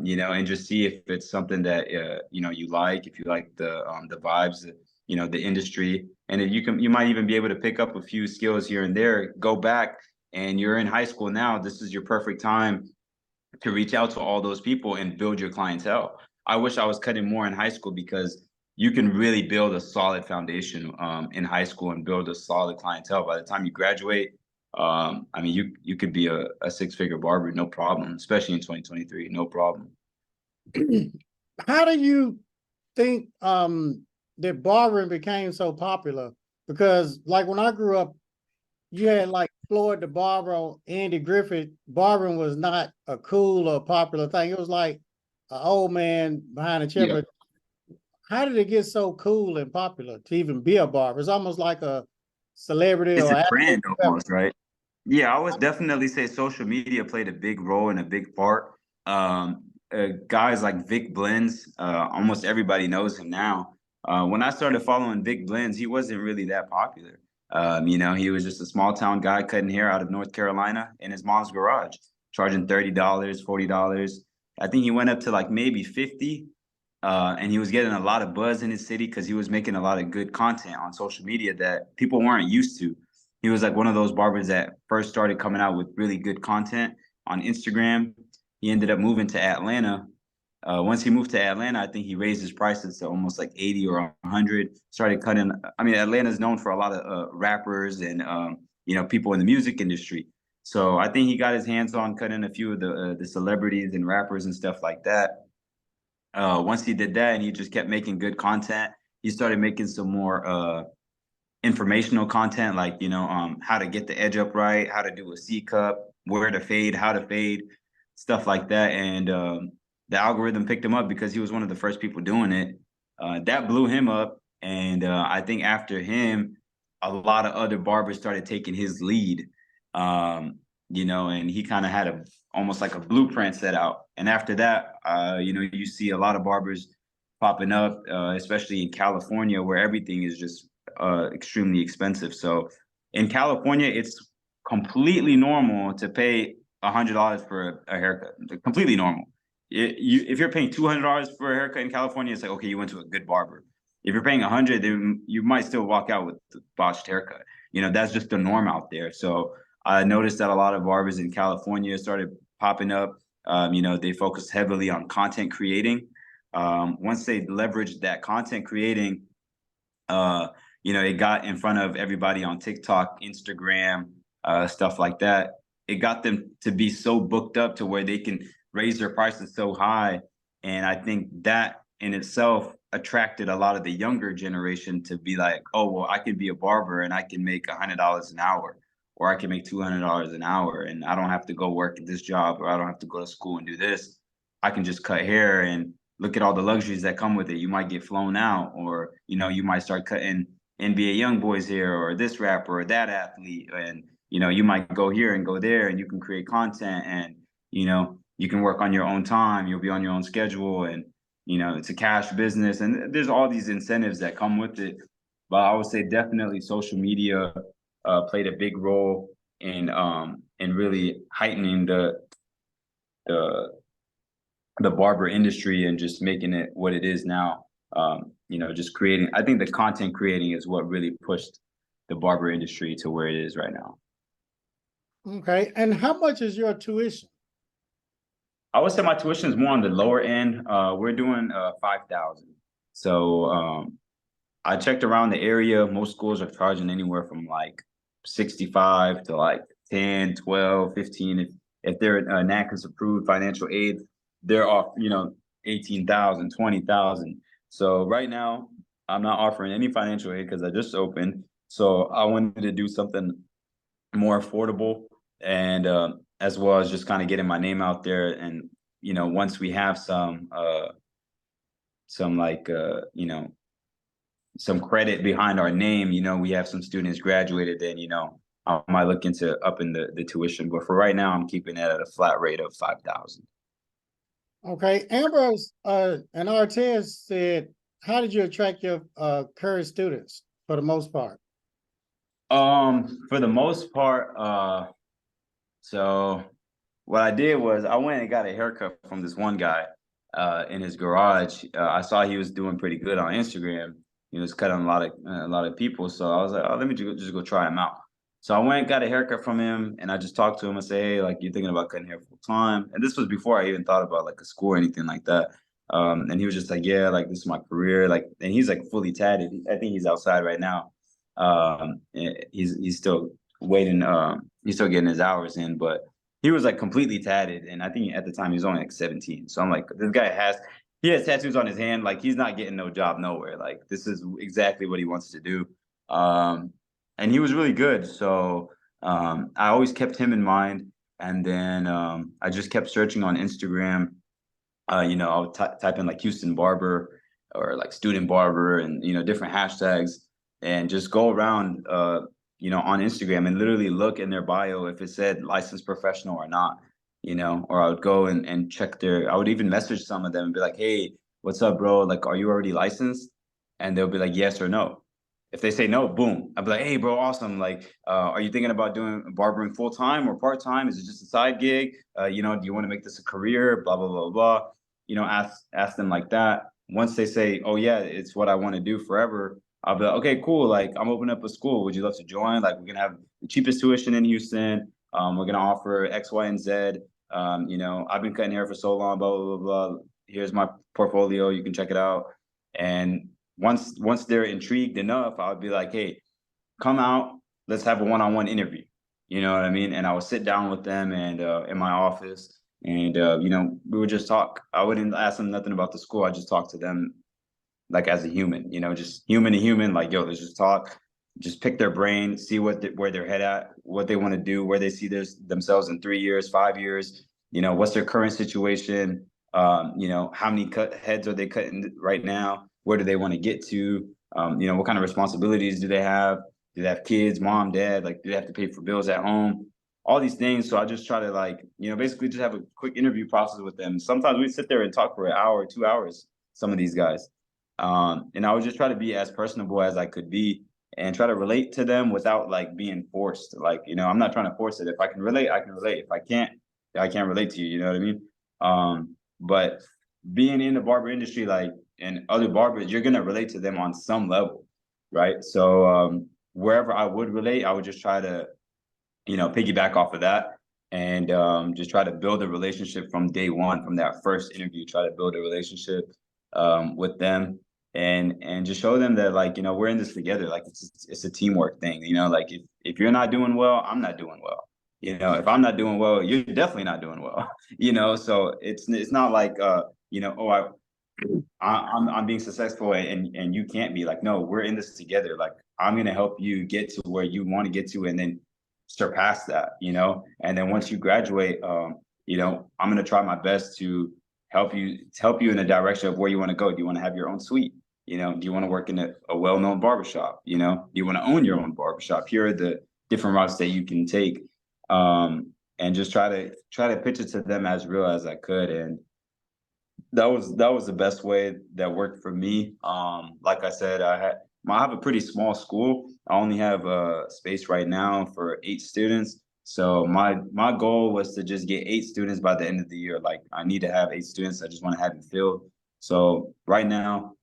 You know, and just see if it's something that you know, you like, if you like the vibes, you know, the industry. And if you might even be able to pick up a few skills here and there, go back, and you're in high school now. This is your perfect time to reach out to all those people and build your clientele. I wish I was cutting more in high school because you can really build a solid foundation in high school and build a solid clientele. By the time you graduate, I mean, you could be a 6-figure barber, no problem, especially in 2023, no problem. How do you think that barbering became so popular? Because like when I grew up, you had like Floyd the Barber, Andy Griffith. Barbering was not a cool or popular thing. It was like an old man behind a chair. Yeah. But how did it get so cool and popular to even be a barber? It's almost like a celebrity It's or a athlete? trend almost, right? Yeah, I would definitely say social media played a big role and a big part. Guys like Vic Blends, almost everybody knows him now. When I started following Vic Blends, he wasn't really that popular. He was just a small town guy cutting hair out of North Carolina in his mom's garage, charging $30, $40. I think he went up to like maybe 50. And he was getting a lot of buzz in his city because he was making a lot of good content on social media that people weren't used to. He was like one of those barbers that first started coming out with really good content on Instagram. He ended up moving to Atlanta. Once he moved to Atlanta, I think he raised his prices to almost like 80 or 100. Started cutting. I mean, Atlanta is known for a lot of rappers and people in the music industry. So I think he got his hands on cutting a few of the celebrities and rappers and stuff like that. Once he did that and he just kept making good content, he started making some more informational content, like how to get the edge up right, how to do a C cup, where to fade, how to fade, stuff like that. And the algorithm picked him up because he was one of the first people doing it. That blew him up, and I think after him, a lot of other barbers started taking his lead. And he kind of had almost like a blueprint set out. And after that, you see a lot of barbers popping up, especially in California, where everything is just extremely expensive. So in California, it's completely normal to pay $100 for a haircut. Completely normal. If you're paying $200 for a haircut in California, it's like, okay, you went to a good barber. If you're paying 100, then you might still walk out with the botched haircut. That's just the norm out there. So I noticed that a lot of barbers in California started popping up. They focused heavily on content creating. Once they leveraged that content creating, it got in front of everybody on TikTok, Instagram, stuff like that. It got them to be so booked up to where they can raise their prices so high. And I think that in itself attracted a lot of the younger generation to be like, oh, well, I could be a barber and I can make $100 an hour, or I can make $200 an hour, and I don't have to go work at this job, or I don't have to go to school and do this. I can just cut hair and look at all the luxuries that come with it. You might get flown out, or you might start cutting NBA young boys here, or this rapper or that athlete, and you might go here and go there, and you can create content, and you can work on your own time. You'll be on your own schedule, and it's a cash business, and there's all these incentives that come with it. But I would say definitely social media played a big role in really heightening the barber industry and just making it what it is now. Just creating. I think the content creating is what really pushed the barber industry to where it is right now. Okay, and how much is your tuition? I would say my tuition is more on the lower end. We're doing 5,000. So I checked around the area. Most schools are charging anywhere from like 65 to like 10, 12, 15. If they're NACA's approved financial aid, they're off, 18,000, 20,000. So right now, I'm not offering any financial aid because I just opened. So I wanted to do something more affordable, and as well as just kind of getting my name out there. And once we have some like some credit behind our name, we have some students graduated, then I might look into upping the tuition. But for right now, I'm keeping it at a flat rate of 5,000. Okay, Ambrose and Artez said, how did you attract your current students for the most part? For the most part, so what I did was I went and got a haircut from this one guy in his garage. I saw he was doing pretty good on Instagram. He was cutting a lot of people, so I was like, oh, let me just go try him out. So I went and got a haircut from him, and I just talked to him and say, hey, like, you're thinking about cutting hair full time? And this was before I even thought about like a school or anything like that. And he was just like, yeah, like this is my career, like, and he's like fully tatted. I think he's outside right now. He's still waiting. He's still getting his hours in, but he was like completely tatted, and I think at the time he was only like 17. So I'm like, this guy has tattoos on his hand. Like, he's not getting no job nowhere. Like, this is exactly what he wants to do. And he was really good. So I always kept him in mind. And then I just kept searching on Instagram. I would type in like Houston Barber or like student barber, and different hashtags, and just go around you know, on Instagram and literally look in their bio if it said licensed professional or not, you know, or I would go and check I would even message some of them and be like, hey, what's up, bro? Like, are you already licensed? And they'll be like, yes or no. If they say no, boom, I'd be like, hey, bro, awesome. Like, are you thinking about doing barbering full time or part time? Is it just a side gig? You know, do you want to make this a career? Blah, blah, blah, blah. You know, ask them like that. Once they say, oh, yeah, it's what I want to do forever, I'll be like, okay, cool. Like, I'm opening up a school. Would you love to join? Like, we're going to have the cheapest tuition in Houston. We're going to offer X, Y, and Z. You know, I've been cutting hair for so long, blah, blah, blah, blah. Here's my portfolio. You can check it out. And once they're intrigued enough, I would be like, hey, come out, let's have a one-on-one interview. You know what I mean? And I would sit down with them and in my office, and you know, we would just talk. I wouldn't ask them nothing about the school. I just talk to them like as a human, you know, just human to human. Like, yo, let's just talk, just pick their brain, see where their head at, what they want to do, where they see themselves in 3 years, 5 years. You know, what's their current situation? You know, how many heads are they cutting right now? Where do they want to get to? You know, what kind of responsibilities do they have? Do they have kids, mom, dad? Like, do they have to pay for bills at home? All these things. So I just try to, like, you know, basically just have a quick interview process with them. Sometimes we sit there and talk for an hour, 2 hours, some of these guys. And I would just try to be as personable as I could be and try to relate to them without like being forced. Like, you know, I'm not trying to force it. If I can relate, I can relate. If I can't relate to you. You know what I mean? But being in the barber industry, like, and other barbers, you're gonna relate to them on some level, right? So wherever I would relate, I would just try to, you know, piggyback off of that and just try to build a relationship from day one, from that first interview. Try to build a relationship with them and just show them that, like, you know, we're in this together. Like, it's a teamwork thing. You know, like, if you're not doing well, I'm not doing well. You know, if I'm not doing well, you're definitely not doing well. You know, so it's not like you know, oh, I'm being successful and you can't be. Like, no, we're in this together. Like, I'm gonna help you get to where you want to get to and then surpass that, you know. And then once you graduate, you know, I'm gonna try my best to help you in the direction of where you want to go. Do you want to have your own suite? You know, do you want to work in a well-known barbershop? You know, do you want to own your own barbershop? Here are the different routes that you can take. And just try to pitch it to them as real as I could. And that was the best way that worked for me. Like I said, I have a pretty small school. I only have a space right now for 8 students. So my goal was to just get 8 students by the end of the year. Like, I need to have 8 students. I just want to have it filled. So right now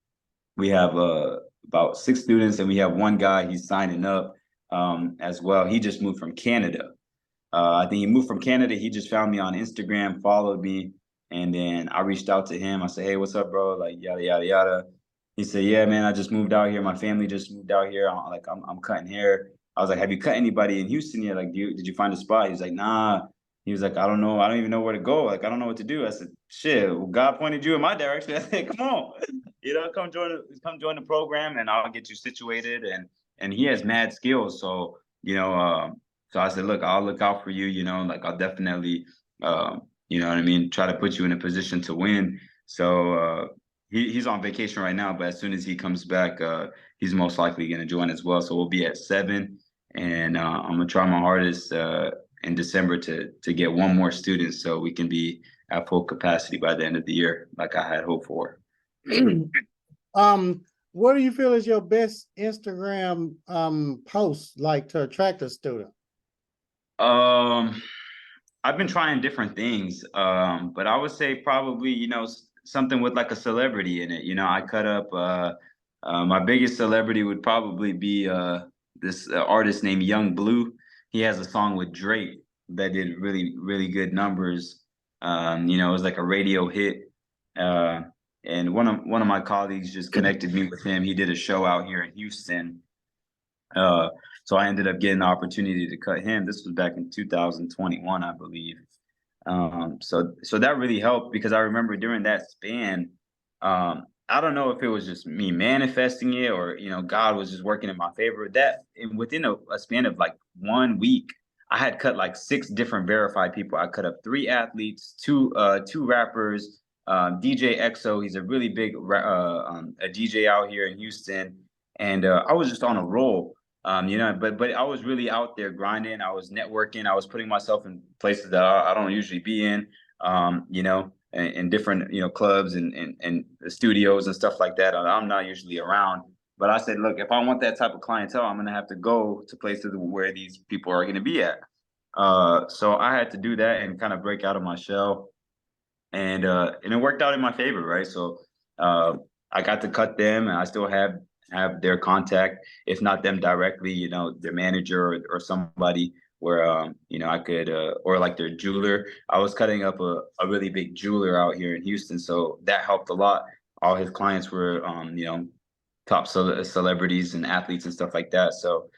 we have about 6 students, and we have one guy, he's signing up as well. He just moved from Canada. I think he moved from Canada. He just found me on Instagram, followed me, and then I reached out to him. I said, "Hey, what's up, bro?" Like, yada yada yada. He said, "Yeah, man, I just moved out here. My family just moved out here. I'm cutting hair." I was like, "Have you cut anybody in Houston yet? Like, did you find a spot?" He was like, "Nah." He was like, "I don't know. I don't even know where to go. Like, I don't know what to do." I said, "Shit, well, God pointed you in my direction." I said, "Come on, you know, come join the program, and I'll get you situated." And he has mad skills, so you know. So I said, look, I'll look out for you, you know, like, I'll definitely, you know what I mean, try to put you in a position to win. So he's on vacation right now, but as soon as he comes back, he's most likely going to join as well. So we'll be at 7, and I'm going to try my hardest in December to get one more student so we can be at full capacity by the end of the year, like I had hoped for. What do you feel is your best Instagram post, like, to attract a student? I've been trying different things, but I would say probably, you know, something with like a celebrity in it. You know, I cut up my biggest celebrity would probably be this artist named Young Blue. He has a song with Drake that did really, really good numbers. You know, it was like a radio hit. And one of my colleagues just connected me with him. He did a show out here in Houston. So I ended up getting the opportunity to cut him. This was back in 2021, I believe. So that really helped, because I remember during that span, I don't know if it was just me manifesting it or, you know, God was just working in my favor. Within a span of like 1 week, I had cut like 6 different verified people. I cut up 3 athletes, two rappers, DJ EXO. He's a really big a DJ out here in Houston, and I was just on a roll. You know, but I was really out there grinding. I was networking. I was putting myself in places that I don't usually be in. You know, in different, you know, clubs and studios and stuff like that. I'm not usually around. But I said, look, if I want that type of clientele, I'm gonna have to go to places where these people are gonna be at. So I had to do that and kind of break out of my shell, and it worked out in my favor, right? So uh, I got to cut them, and I still have their contact, if not them directly, you know, their manager or somebody where you know, I could or like their jeweler. I was cutting up a really big jeweler out here in Houston, so that helped a lot. All his clients were you know, top celebrities and athletes and stuff like that. So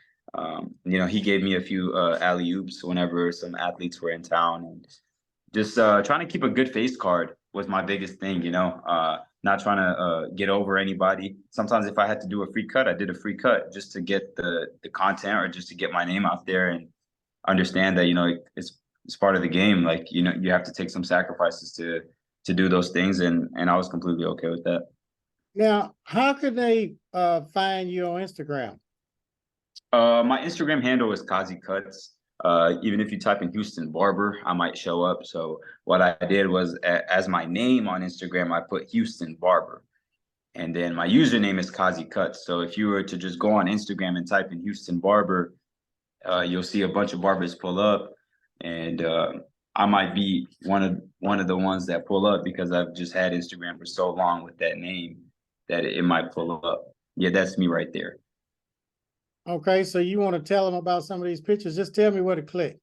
you know, he gave me a few alley oops whenever some athletes were in town, and just trying to keep a good face card was my biggest thing, you know. Not trying to get over anybody. Sometimes if I had to do a free cut, I did a free cut just to get the content, or just to get my name out there, and understand that, you know, it's part of the game. Like, you know, you have to take some sacrifices to do those things, and I was completely okay with that. Now, how could they find you on Instagram? My Instagram handle is Kazi Cuts. Even if you type in Houston Barber, I might show up. So what I did was, as my name on Instagram, I put Houston Barber, and then my username is Kazi Cuts. So if you were to just go on Instagram and type in Houston Barber, you'll see a bunch of barbers pull up, and I might be one of the ones that pull up, because I've just had Instagram for so long with that name that it might pull up. Yeah, that's me right there. Okay, so you want to tell them about some of these pictures? Just tell me where to click.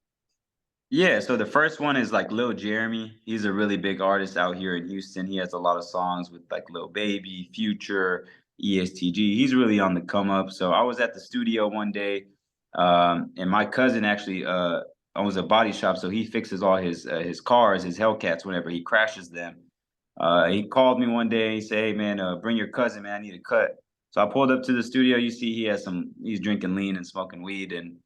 Yeah, so the first one is like Lil Jeremy. He's a really big artist out here in Houston. He has a lot of songs with like Lil Baby, Future, ESTG. He's really on the come up. So I was at the studio one day, and my cousin actually owns a body shop, so he fixes all his cars, his Hellcats, whenever he crashes them. He called me one day. He said, "Hey man, bring your cousin, man. I need a cut." So I pulled up to the studio. You see, he's drinking lean and smoking weed and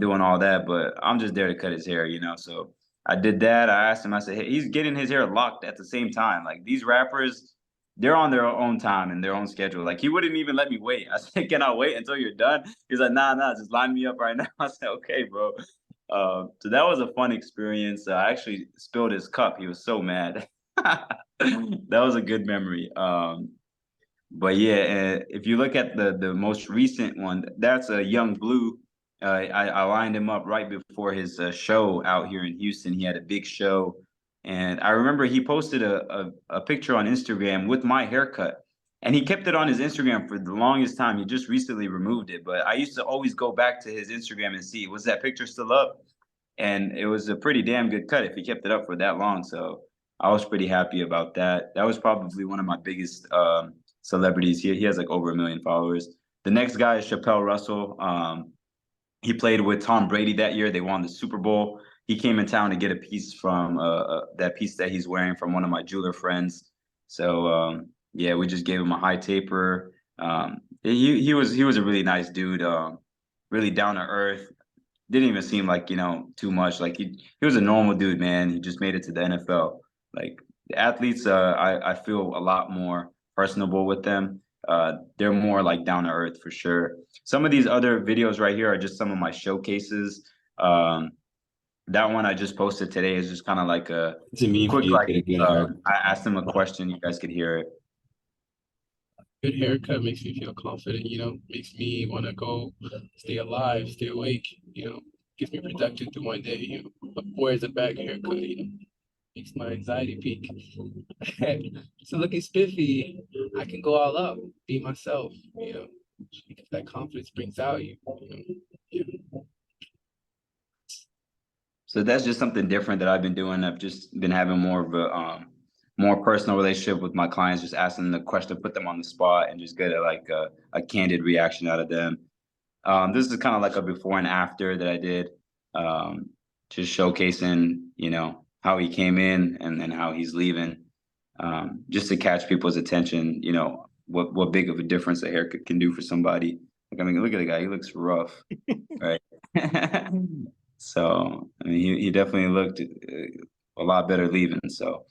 doing all that, but I'm just there to cut his hair, you know. So I did that. I asked him. I said, "Hey, he's getting his hair locked at the same time. Like, these rappers, they're on their own time and their own schedule. Like, he wouldn't even let me wait." I said, "Can I wait until you're done?" He's like, "Nah, nah, just line me up right now." I said, "Okay, bro." So that was a fun experience. I actually spilled his cup. He was so mad. That was a good memory. But yeah, if you look at the most recent one, that's a Young Blue. I lined him up right before his show out here in Houston. He had a big show, and I remember he posted a picture on Instagram with my haircut, and he kept it on his Instagram for the longest time. He just recently removed it, but I used to always go back to his Instagram and see, was that picture still up? And it was a pretty damn good cut if he kept it up for that long. So I was pretty happy about that. That was probably one of my biggest celebrities. He has like over 1 million followers. The next guy is Chappelle Russell. He played with Tom Brady that year. They won the Super Bowl. He came in town to get a piece from that piece that he's wearing from one of my jeweler friends. So yeah, we just gave him a high taper. He was a really nice dude, really down to earth. Didn't even seem like, you know, too much. Like, he was a normal dude, man. He just made it to the NFL. Like, the athletes, I feel a lot more personable with them. They're more like down to earth for sure. Some of these other videos right here are just some of my showcases. Um, that one I just posted today is just kind of like a To me, for quick, you to like, get a good haircut. I asked them a question. You guys could hear it. Good haircut makes me feel confident, you know, makes me want to go stay alive, stay awake, you know, gets me productive through my day, you know. But where's a bad haircut, you know, makes my anxiety peak. So looking spiffy, I can go all out, be myself, you know, because that confidence brings out you know. Yeah. So that's just something different that I've been doing. I've just been having more of a more personal relationship with my clients, just asking them the question, put them on the spot, and just get a candid reaction out of them. This is kind of like a before and after that I did, just showcasing, you know, how he came in and then how he's leaving, just to catch people's attention. You know, what big of a difference a haircut can do for somebody. Like, I mean, look at the guy; he looks rough, right? So, I mean, he definitely looked a lot better leaving. So,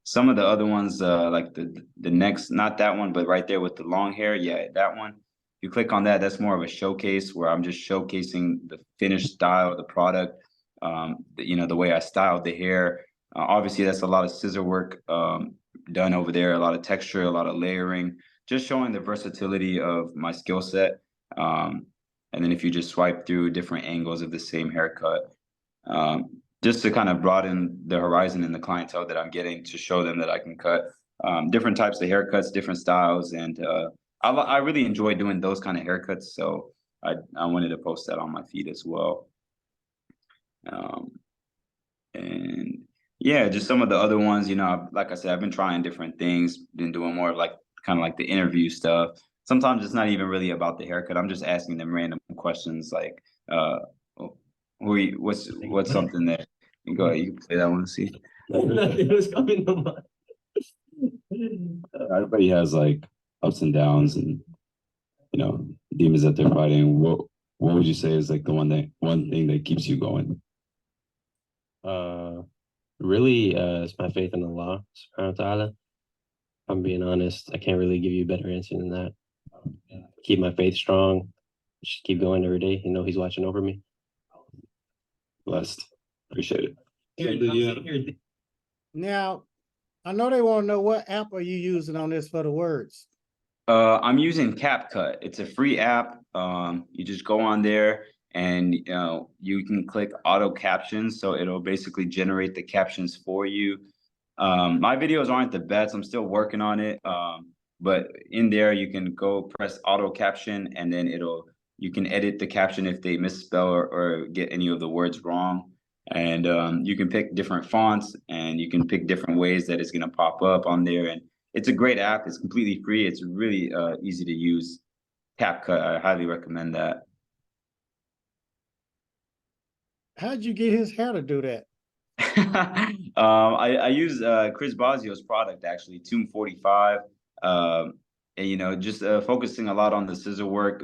some of the other ones, like the next, not that one, but right there with the long hair, yeah, that one. you click on that, that's more of a showcase where I'm just showcasing the finished style of the product, the way I styled the hair. Obviously, that's a lot of scissor work done over there, a lot of texture, a lot of layering, just showing the versatility of my skill set. And then if you just swipe through different angles of the same haircut, just to kind of broaden the horizon and the clientele that I'm getting, to show them that I can cut different types of haircuts, different styles, and I really enjoy doing those kind of haircuts. So I wanted to post that on my feed as well. And yeah, just some of the other ones, like I said, I've been trying different things, been doing more of like kind of like the interview stuff. Sometimes it's not even really about the haircut. I'm just asking them random questions like, what's something that, go ahead, you can play that one, see. It was coming to mind. Everybody has like ups and downs and demons that they're fighting. What would you say is like the one thing that keeps you going? Really, it's my faith in Allah, subhanahu wa ta'ala. If I'm being honest, I can't really give you a better answer than that. Keep my faith strong. Just keep going every day. He's watching over me. Blessed. Appreciate it. Now, I know they want to know, what app are you using on this for the words? I'm using CapCut. It's a free app. You just go on there and you can click auto captions, so it'll basically generate the captions for you. My videos aren't the best. I'm still working on it. But in there you can go press auto caption, and then you can edit the caption if they misspell or get any of the words wrong. And you can pick different fonts, and you can pick different ways that it's going to pop up on there. And it's a great app. It's completely free. It's really easy to use. CapCut, I highly recommend that. How'd you get his hair to do that? I use Chris Bosio's product, actually, Tomb 45. And just focusing a lot on the scissor work,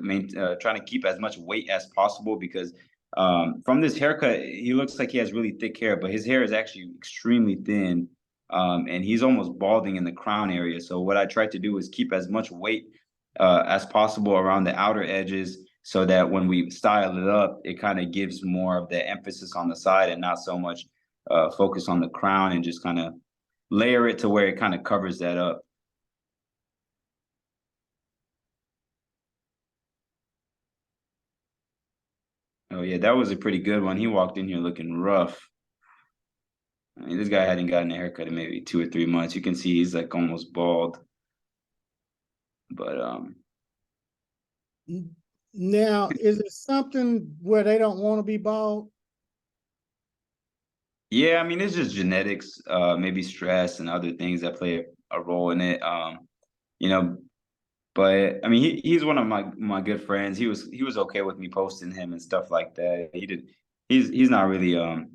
trying to keep as much weight as possible, because from this haircut, he looks like he has really thick hair, but his hair is actually extremely thin. And he's almost balding in the crown area. So what I tried to do is keep as much weight as possible around the outer edges, so that when we style it up, it kind of gives more of the emphasis on the side and not so much focus on the crown, and just kind of layer it to where it kind of covers that up. Oh yeah, that was a pretty good one. He walked in here looking rough. I mean, this guy hadn't gotten a haircut in maybe 2 or 3 months. You can see he's like almost bald. But Now, is it something where they don't want to be bald? yeah, I mean, it's just genetics, maybe stress and other things that play a role in it. But I mean, he's one of my good friends. He was okay with me posting him and stuff like that. He's not really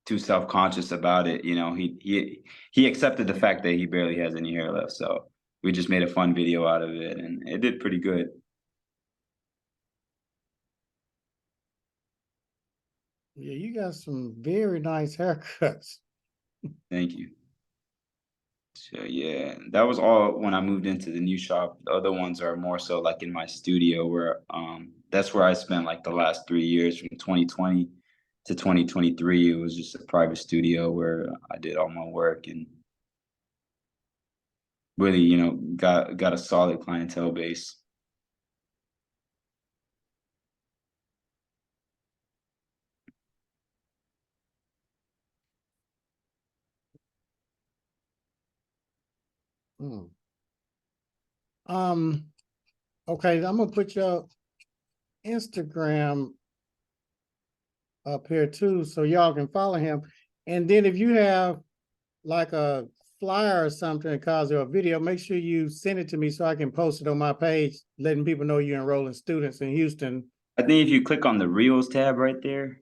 too self-conscious about it. He accepted the fact that he barely has any hair left. So we just made a fun video out of it, and it did pretty good. Yeah, you got some very nice haircuts. Thank you. So yeah, that was all when I moved into the new shop. The other ones are more so like in my studio, where that's where I spent like the last 3 years, from 2020 to 2023. It was just a private studio where I did all my work, and really, got a solid clientele base. Hmm. Okay, I'm gonna put your Instagram up here too, so y'all can follow him. And then if you have like a flyer or something, cause or a video, make sure you send it to me so I can post it on my page, letting people know you're enrolling students in Houston. I think if you click on the Reels tab right there,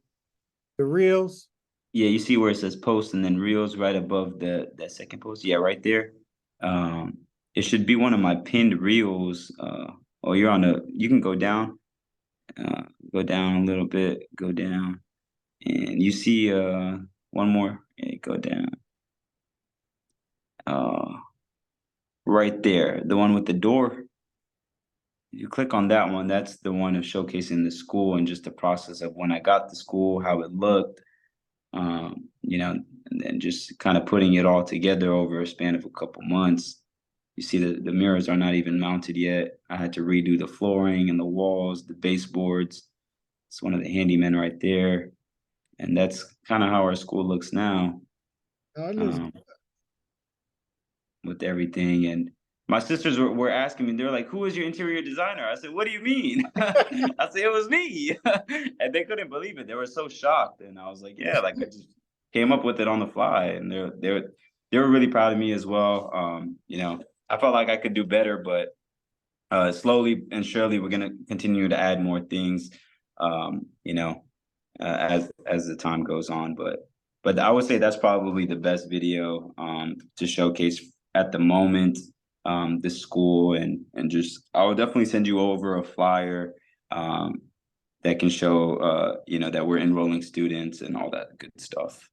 The Reels. yeah, you see where it says post and then Reels right above that second post. Yeah, right there. It should be one of my pinned Reels. Oh, you can go down. Go down a little bit, go down, and you see one more. Yeah, go down. Right there, the one with the door. you click on that one, that's the one of showcasing the school and just the process of when I got to school, how it looked, you know, and then just kind of putting it all together over a span of a couple months. You see the mirrors are not even mounted yet. I had to redo the flooring and the walls, the baseboards. It's one of the handymen right there. And that's kind of how our school looks now, Oh, it looks um, with everything. And my sisters were asking me, they were like, "Who is your interior designer?" I said, "What do you mean?" I said, "It was me." And they couldn't believe it. They were so shocked. And I was like, "Yeah, like I just came up with it on the fly." And they were really proud of me as well. You know, I felt like I could do better, but slowly and surely we're gonna continue to add more things, you know, as the time goes on. But I would say that's probably the best video to showcase at the moment, the school, and just I will definitely send you over a flyer that can show you know, that we're enrolling students and all that good stuff.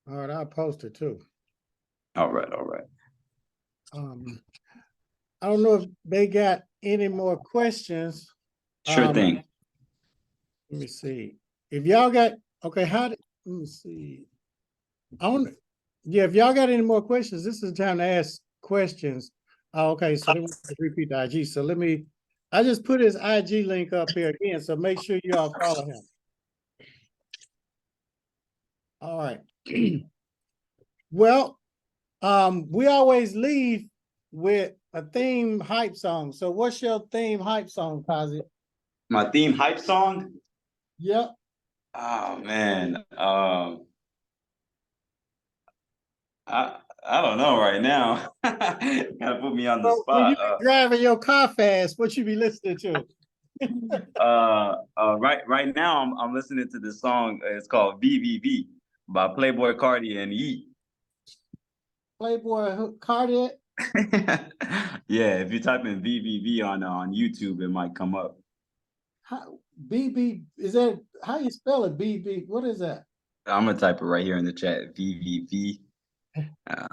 all right. I'll post it too. All right, all right. I don't know if they got any more questions. Sure thing. Let me see. If y'all got okay, let me see. Yeah, if y'all got any more questions, this is the time to ask questions. Oh, okay, so let me repeat the IG. So I just put his IG link up here again. So make sure you all follow him. All right. Well, we always leave with a theme hype song. So what's your theme hype song, Kazi? My theme hype song. Yep. Oh man. I don't know right now. Gotta put me on the So when you spot. be driving your car fast, what you be listening to? Right now I'm listening to this song. It's called VVV by Playboy Cardi and Yeet. Playboy Cardi. Yeah, if you type in VVV on YouTube, it might come up. How, BB, is that how you spell it? BB, what is that? I'm gonna type it right here in the chat. VVV. Yeah.